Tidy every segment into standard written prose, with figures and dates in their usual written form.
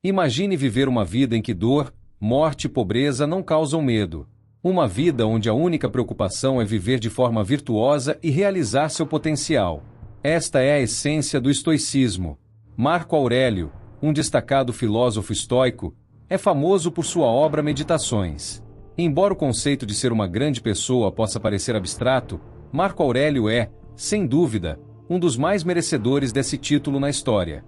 Imagine viver uma vida em que dor, morte e pobreza não causam medo. Uma vida onde a única preocupação é viver de forma virtuosa e realizar seu potencial. Esta é a essência do estoicismo. Marco Aurélio, um destacado filósofo estoico, é famoso por sua obra Meditações. Embora o conceito de ser uma grande pessoa possa parecer abstrato, Marco Aurélio é, sem dúvida, um dos mais merecedores desse título na história.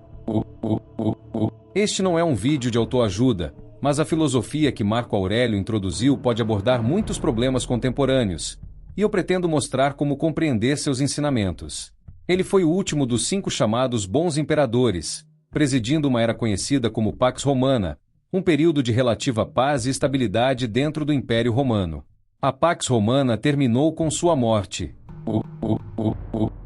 Este não é um vídeo de autoajuda, mas a filosofia que Marco Aurélio introduziu pode abordar muitos problemas contemporâneos, e eu pretendo mostrar como compreender seus ensinamentos. Ele foi o último dos 5 chamados bons imperadores, presidindo uma era conhecida como Pax Romana, um período de relativa paz e estabilidade dentro do Império Romano. A Pax Romana terminou com sua morte.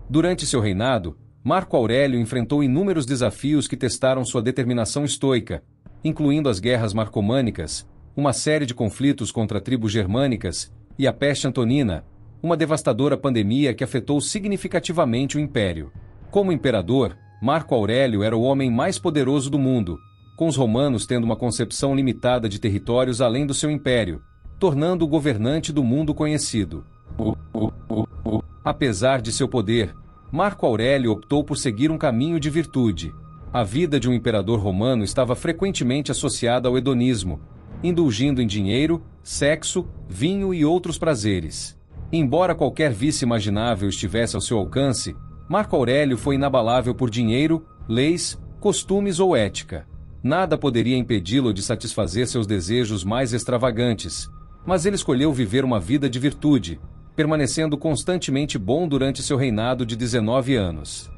Durante seu reinado, Marco Aurélio enfrentou inúmeros desafios que testaram sua determinação estoica, incluindo as guerras marcomânicas, uma série de conflitos contra tribos germânicas e a peste antonina, uma devastadora pandemia que afetou significativamente o império. Como imperador, Marco Aurélio era o homem mais poderoso do mundo, com os romanos tendo uma concepção limitada de territórios além do seu império, tornando-o governante do mundo conhecido. Apesar de seu poder, Marco Aurélio optou por seguir um caminho de virtude. A vida de um imperador romano estava frequentemente associada ao hedonismo, indulgindo em dinheiro, sexo, vinho e outros prazeres. Embora qualquer vício imaginável estivesse ao seu alcance, Marco Aurélio foi inabalável por dinheiro, leis, costumes ou ética. Nada poderia impedi-lo de satisfazer seus desejos mais extravagantes, mas ele escolheu viver uma vida de virtude, permanecendo constantemente bom durante seu reinado de 19 anos.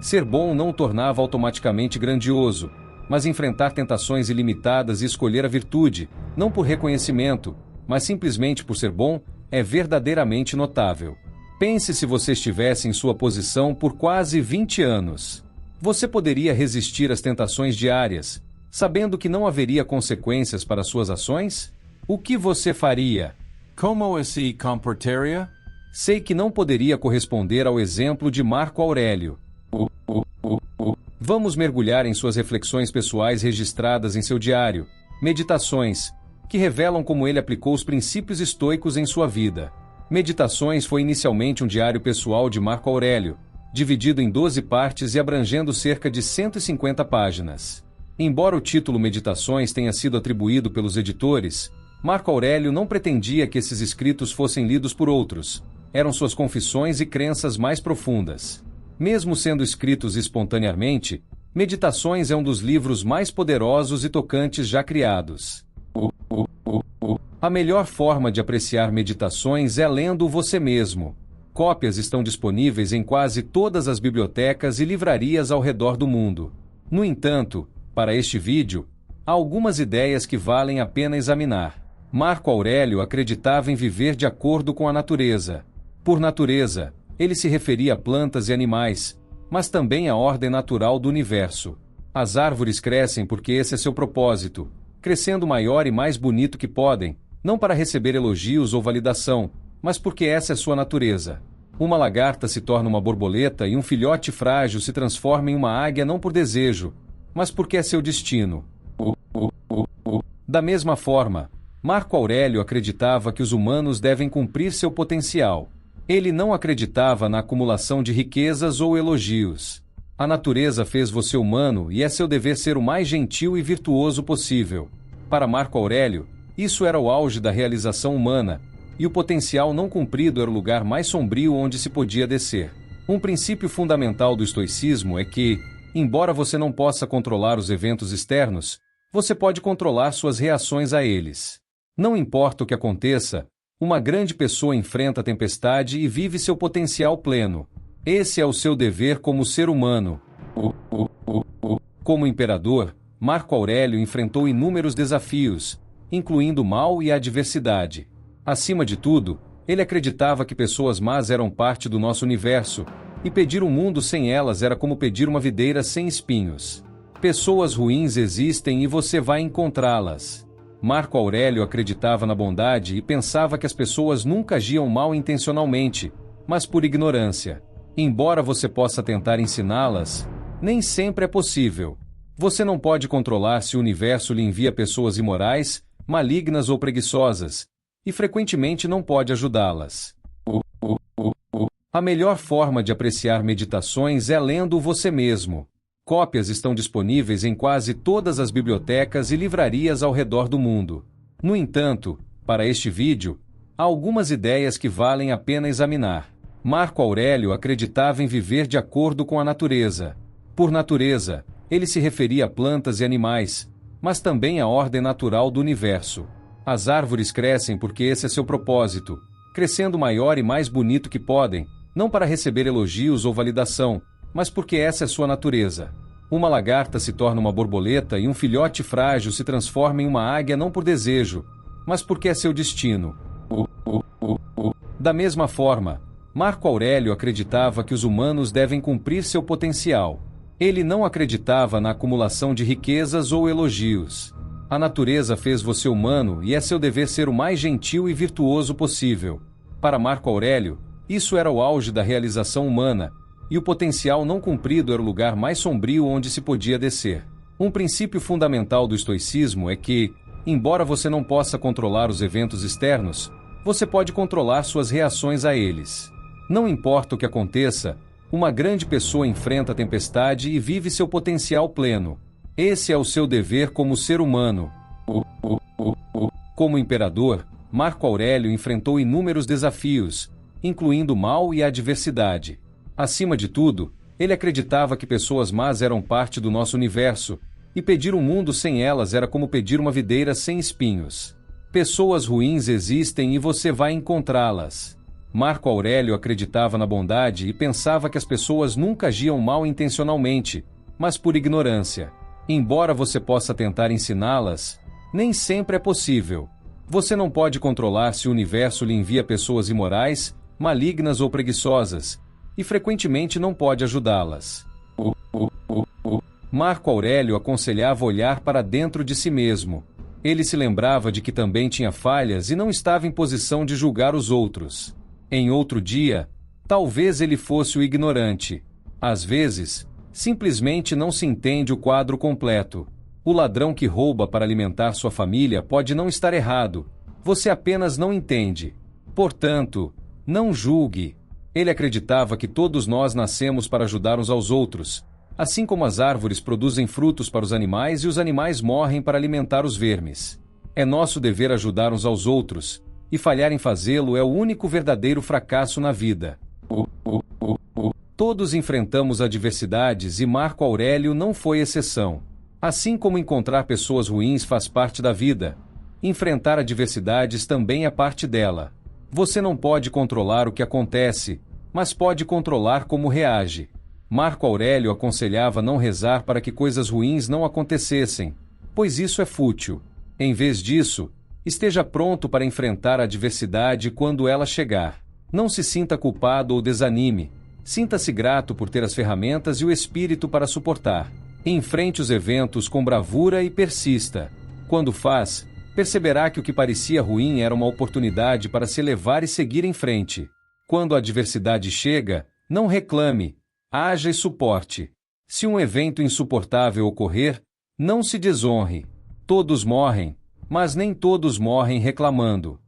Ser bom não o tornava automaticamente grandioso, mas enfrentar tentações ilimitadas e escolher a virtude, não por reconhecimento, mas simplesmente por ser bom, é verdadeiramente notável. Pense se você estivesse em sua posição por quase 20 anos. Você poderia resistir às tentações diárias, sabendo que não haveria consequências para suas ações? O que você faria? Como se comportaria? Sei que não poderia corresponder ao exemplo de Marco Aurélio. Vamos mergulhar em suas reflexões pessoais registradas em seu diário, Meditações, que revelam como ele aplicou os princípios estoicos em sua vida. Meditações foi inicialmente um diário pessoal de Marco Aurélio, dividido em 12 partes e abrangendo cerca de 150 páginas. Embora o título Meditações tenha sido atribuído pelos editores, Marco Aurélio não pretendia que esses escritos fossem lidos por outros. Eram suas confissões e crenças mais profundas. Mesmo sendo escritos espontaneamente, Meditações é um dos livros mais poderosos e tocantes já criados. A melhor forma de apreciar Meditações é lendo você mesmo. Cópias estão disponíveis em quase todas as bibliotecas e livrarias ao redor do mundo. No entanto, para este vídeo, há algumas ideias que valem a pena examinar. Marco Aurélio acreditava em viver de acordo com a natureza. Por natureza, ele se referia a plantas e animais, mas também à ordem natural do universo. As árvores crescem porque esse é seu propósito, crescendo maior e mais bonito que podem, não para receber elogios ou validação, mas porque essa é sua natureza. Uma lagarta se torna uma borboleta e um filhote frágil se transforma em uma águia não por desejo, mas porque é seu destino. Da mesma forma, Marco Aurélio acreditava que os humanos devem cumprir seu potencial. Ele não acreditava na acumulação de riquezas ou elogios. A natureza fez você humano e é seu dever ser o mais gentil e virtuoso possível. Para Marco Aurélio, isso era o auge da realização humana, e o potencial não cumprido era o lugar mais sombrio onde se podia descer. Um princípio fundamental do estoicismo é que, embora você não possa controlar os eventos externos, você pode controlar suas reações a eles. Não importa o que aconteça, uma grande pessoa enfrenta a tempestade e vive seu potencial pleno. Esse é o seu dever como ser humano. Como imperador, Marco Aurélio enfrentou inúmeros desafios, incluindo o mal e a adversidade. Acima de tudo, ele acreditava que pessoas más eram parte do nosso universo, e pedir um mundo sem elas era como pedir uma videira sem espinhos. Pessoas ruins existem e você vai encontrá-las. Marco Aurélio acreditava na bondade e pensava que as pessoas nunca agiam mal intencionalmente, mas por ignorância. Embora você possa tentar ensiná-las, nem sempre é possível. Você não pode controlar se o universo lhe envia pessoas imorais, malignas ou preguiçosas, e frequentemente não pode ajudá-las. A melhor forma de apreciar meditações é lendo você mesmo. Cópias estão disponíveis em quase todas as bibliotecas e livrarias ao redor do mundo. No entanto, para este vídeo, há algumas ideias que valem a pena examinar. Marco Aurélio acreditava em viver de acordo com a natureza. Por natureza, ele se referia a plantas e animais, mas também à ordem natural do universo. As árvores crescem porque esse é seu propósito, crescendo maior e mais bonito que podem, não para receber elogios ou validação, mas porque essa é sua natureza. Uma lagarta se torna uma borboleta e um filhote frágil se transforma em uma águia não por desejo, mas porque é seu destino. Da mesma forma, Marco Aurélio acreditava que os humanos devem cumprir seu potencial. Ele não acreditava na acumulação de riquezas ou elogios. A natureza fez você humano e é seu dever ser o mais gentil e virtuoso possível. Para Marco Aurélio, isso era o auge da realização humana, e o potencial não cumprido era o lugar mais sombrio onde se podia descer. Um princípio fundamental do estoicismo é que, embora você não possa controlar os eventos externos, você pode controlar suas reações a eles. Não importa o que aconteça, uma grande pessoa enfrenta a tempestade e vive seu potencial pleno. Esse é o seu dever como ser humano. Como imperador, Marco Aurélio enfrentou inúmeros desafios, incluindo o mal e a adversidade. Acima de tudo, ele acreditava que pessoas más eram parte do nosso universo, e pedir um mundo sem elas era como pedir uma videira sem espinhos. Pessoas ruins existem e você vai encontrá-las. Marco Aurélio acreditava na bondade e pensava que as pessoas nunca agiam mal intencionalmente, mas por ignorância. Embora você possa tentar ensiná-las, nem sempre é possível. Você não pode controlar se o universo lhe envia pessoas imorais, malignas ou preguiçosas, e frequentemente não pode ajudá-las. Marco Aurélio aconselhava olhar para dentro de si mesmo. Ele se lembrava de que também tinha falhas e não estava em posição de julgar os outros. Em outro dia, talvez ele fosse o ignorante. Às vezes, simplesmente não se entende o quadro completo. O ladrão que rouba para alimentar sua família pode não estar errado. Você apenas não entende. Portanto, não julgue. Ele acreditava que todos nós nascemos para ajudar uns aos outros, assim como as árvores produzem frutos para os animais e os animais morrem para alimentar os vermes. É nosso dever ajudar uns aos outros, e falhar em fazê-lo é o único verdadeiro fracasso na vida. Todos enfrentamos adversidades e Marco Aurélio não foi exceção. Assim como encontrar pessoas ruins faz parte da vida, enfrentar adversidades também é parte dela. Você não pode controlar o que acontece, mas pode controlar como reage. Marco Aurélio aconselhava não rezar para que coisas ruins não acontecessem, pois isso é fútil. Em vez disso, esteja pronto para enfrentar a adversidade quando ela chegar. Não se sinta culpado ou desanime. Sinta-se grato por ter as ferramentas e o espírito para suportar. Enfrente os eventos com bravura e persista. Quando faz, perceberá que o que parecia ruim era uma oportunidade para se elevar e seguir em frente. Quando a adversidade chega, não reclame, haja e suporte. Se um evento insuportável ocorrer, não se desonre. Todos morrem, mas nem todos morrem reclamando.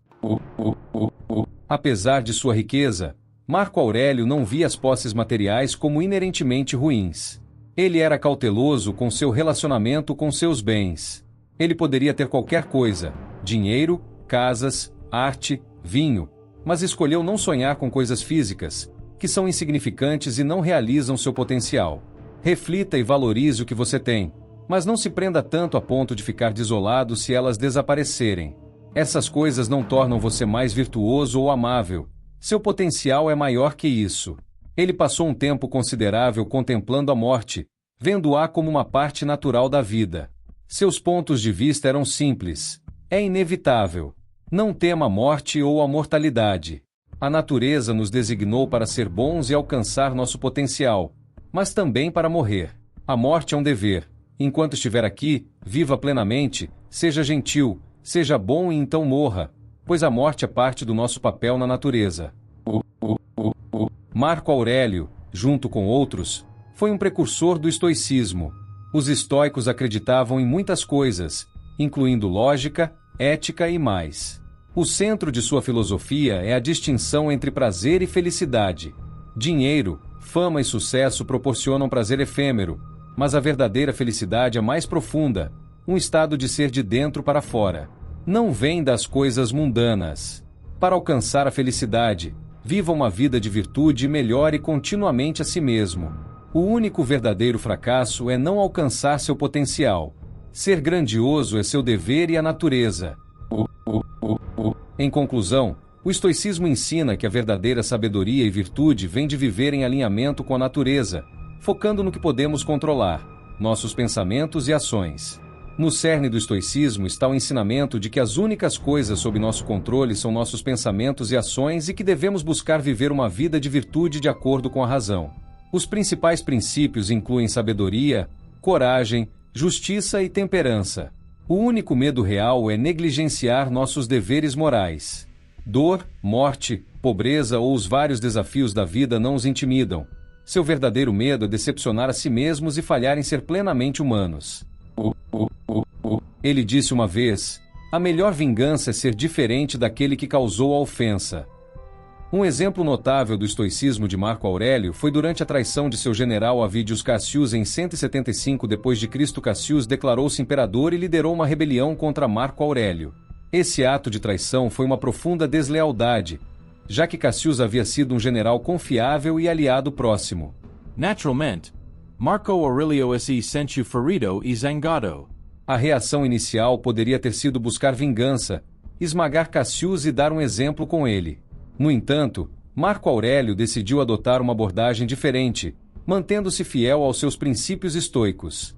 Apesar de sua riqueza, Marco Aurélio não via as posses materiais como inerentemente ruins. Ele era cauteloso com seu relacionamento com seus bens. Ele poderia ter qualquer coisa, dinheiro, casas, arte, vinho, mas escolheu não sonhar com coisas físicas, que são insignificantes e não realizam seu potencial. Reflita e valorize o que você tem, mas não se prenda tanto a ponto de ficar desolado se elas desaparecerem. Essas coisas não tornam você mais virtuoso ou amável. Seu potencial é maior que isso. Ele passou um tempo considerável contemplando a morte, vendo-a como uma parte natural da vida. Seus pontos de vista eram simples. É inevitável. Não tema a morte ou a mortalidade. A natureza nos designou para ser bons e alcançar nosso potencial, mas também para morrer. A morte é um dever. Enquanto estiver aqui, viva plenamente, seja gentil, seja bom e então morra, pois a morte é parte do nosso papel na natureza. Marco Aurélio, junto com outros, foi um precursor do estoicismo. Os estoicos acreditavam em muitas coisas, incluindo lógica, ética e mais. O centro de sua filosofia é a distinção entre prazer e felicidade. Dinheiro, fama e sucesso proporcionam prazer efêmero, mas a verdadeira felicidade é mais profunda, um estado de ser de dentro para fora. Não vem das coisas mundanas. Para alcançar a felicidade, viva uma vida de virtude e melhore continuamente a si mesmo. O único verdadeiro fracasso é não alcançar seu potencial. Ser grandioso é seu dever e a natureza. Em conclusão, o estoicismo ensina que a verdadeira sabedoria e virtude vem de viver em alinhamento com a natureza, focando no que podemos controlar, nossos pensamentos e ações. No cerne do estoicismo está o ensinamento de que as únicas coisas sob nosso controle são nossos pensamentos e ações e que devemos buscar viver uma vida de virtude de acordo com a razão. Os principais princípios incluem sabedoria, coragem, justiça e temperança. O único medo real é negligenciar nossos deveres morais. Dor, morte, pobreza ou os vários desafios da vida não os intimidam. Seu verdadeiro medo é decepcionar a si mesmos e falhar em ser plenamente humanos. Ele disse uma vez: a melhor vingança é ser diferente daquele que causou a ofensa. Um exemplo notável do estoicismo de Marco Aurélio foi durante a traição de seu general Avidius Cassius em 175 d.C. Cassius declarou-se imperador e liderou uma rebelião contra Marco Aurélio. Esse ato de traição foi uma profunda deslealdade, já que Cassius havia sido um general confiável e aliado próximo. Naturalmente, Marco Aurelio se sentiu ferido e zangado. A reação inicial poderia ter sido buscar vingança, esmagar Cassius e dar um exemplo com ele. No entanto, Marco Aurélio decidiu adotar uma abordagem diferente, mantendo-se fiel aos seus princípios estoicos.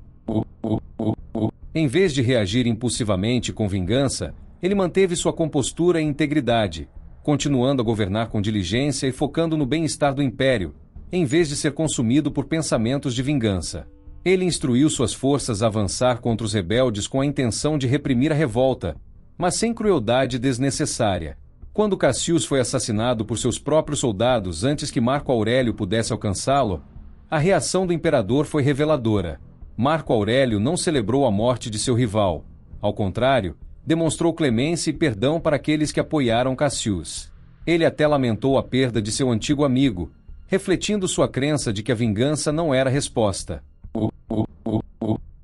Em vez de reagir impulsivamente com vingança, ele manteve sua compostura e integridade, continuando a governar com diligência e focando no bem-estar do império, em vez de ser consumido por pensamentos de vingança. Ele instruiu suas forças a avançar contra os rebeldes com a intenção de reprimir a revolta, mas sem crueldade desnecessária. Quando Cassius foi assassinado por seus próprios soldados antes que Marco Aurélio pudesse alcançá-lo, a reação do imperador foi reveladora. Marco Aurélio não celebrou a morte de seu rival. Ao contrário, demonstrou clemência e perdão para aqueles que apoiaram Cassius. Ele até lamentou a perda de seu antigo amigo, refletindo sua crença de que a vingança não era a resposta.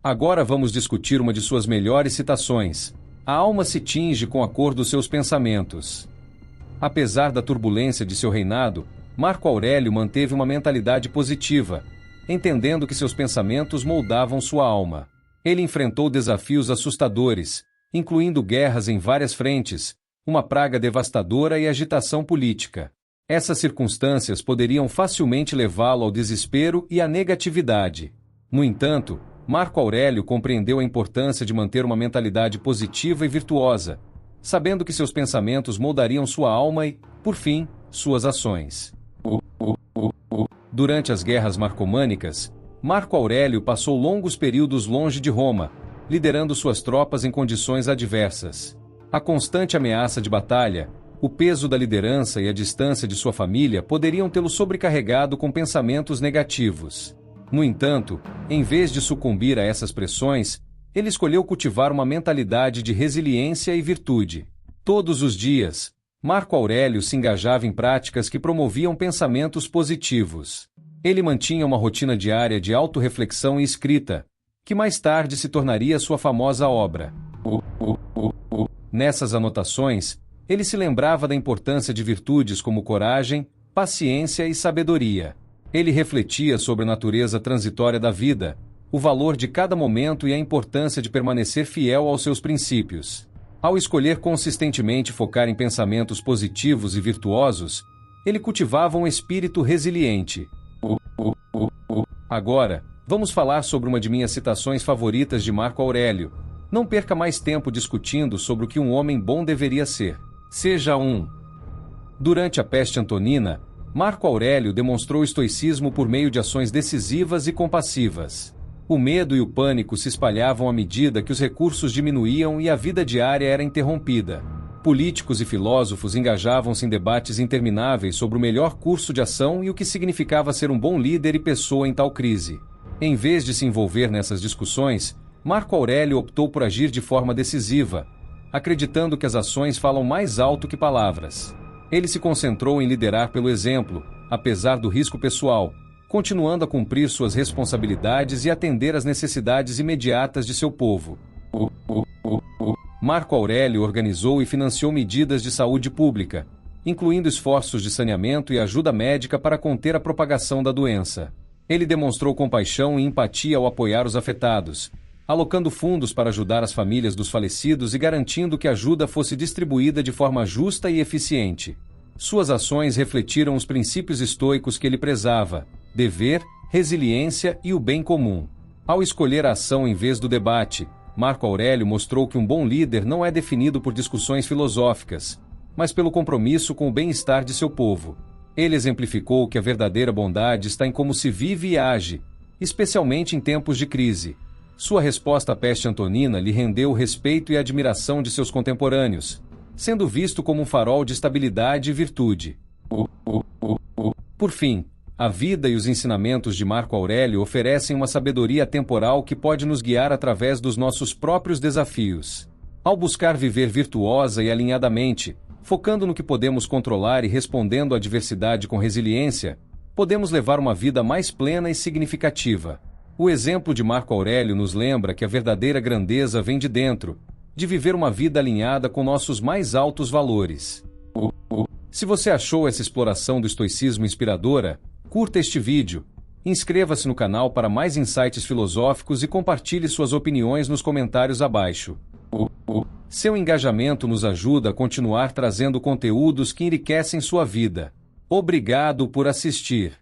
Agora vamos discutir uma de suas melhores citações. A alma se tinge com a cor dos seus pensamentos. Apesar da turbulência de seu reinado, Marco Aurélio manteve uma mentalidade positiva, entendendo que seus pensamentos moldavam sua alma. Ele enfrentou desafios assustadores, incluindo guerras em várias frentes, uma praga devastadora e agitação política. Essas circunstâncias poderiam facilmente levá-lo ao desespero e à negatividade. No entanto, Marco Aurélio compreendeu a importância de manter uma mentalidade positiva e virtuosa, sabendo que seus pensamentos moldariam sua alma e, por fim, suas ações. Durante as guerras marcomânicas, Marco Aurélio passou longos períodos longe de Roma, liderando suas tropas em condições adversas. A constante ameaça de batalha, o peso da liderança e a distância de sua família poderiam tê-lo sobrecarregado com pensamentos negativos. No entanto, em vez de sucumbir a essas pressões, ele escolheu cultivar uma mentalidade de resiliência e virtude. Todos os dias, Marco Aurélio se engajava em práticas que promoviam pensamentos positivos. Ele mantinha uma rotina diária de autorreflexão e escrita, que mais tarde se tornaria sua famosa obra. Nessas anotações, ele se lembrava da importância de virtudes como coragem, paciência e sabedoria. Ele refletia sobre a natureza transitória da vida, o valor de cada momento e a importância de permanecer fiel aos seus princípios. Ao escolher consistentemente focar em pensamentos positivos e virtuosos, ele cultivava um espírito resiliente. Agora, vamos falar sobre uma de minhas citações favoritas de Marco Aurélio. Não perca mais tempo discutindo sobre o que um homem bom deveria ser. Seja um. Durante a peste antonina, Marco Aurélio demonstrou estoicismo por meio de ações decisivas e compassivas. O medo e o pânico se espalhavam à medida que os recursos diminuíam e a vida diária era interrompida. Políticos e filósofos engajavam-se em debates intermináveis sobre o melhor curso de ação e o que significava ser um bom líder e pessoa em tal crise. Em vez de se envolver nessas discussões, Marco Aurélio optou por agir de forma decisiva, acreditando que as ações falam mais alto que palavras. Ele se concentrou em liderar pelo exemplo, apesar do risco pessoal, continuando a cumprir suas responsabilidades e atender às necessidades imediatas de seu povo. Marco Aurélio organizou e financiou medidas de saúde pública, incluindo esforços de saneamento e ajuda médica para conter a propagação da doença. Ele demonstrou compaixão e empatia ao apoiar os afetados, alocando fundos para ajudar as famílias dos falecidos e garantindo que a ajuda fosse distribuída de forma justa e eficiente. Suas ações refletiram os princípios estoicos que ele prezava: dever, resiliência e o bem comum. Ao escolher a ação em vez do debate, Marco Aurélio mostrou que um bom líder não é definido por discussões filosóficas, mas pelo compromisso com o bem-estar de seu povo. Ele exemplificou que a verdadeira bondade está em como se vive e age, especialmente em tempos de crise. Sua resposta à peste antonina lhe rendeu o respeito e a admiração de seus contemporâneos, sendo visto como um farol de estabilidade e virtude. Por fim, a vida e os ensinamentos de Marco Aurélio oferecem uma sabedoria temporal que pode nos guiar através dos nossos próprios desafios. Ao buscar viver virtuosa e alinhadamente, focando no que podemos controlar e respondendo à adversidade com resiliência, podemos levar uma vida mais plena e significativa. O exemplo de Marco Aurélio nos lembra que a verdadeira grandeza vem de dentro, de viver uma vida alinhada com nossos mais altos valores. Se você achou essa exploração do estoicismo inspiradora, curta este vídeo, inscreva-se no canal para mais insights filosóficos e compartilhe suas opiniões nos comentários abaixo. Seu engajamento nos ajuda a continuar trazendo conteúdos que enriquecem sua vida. Obrigado por assistir.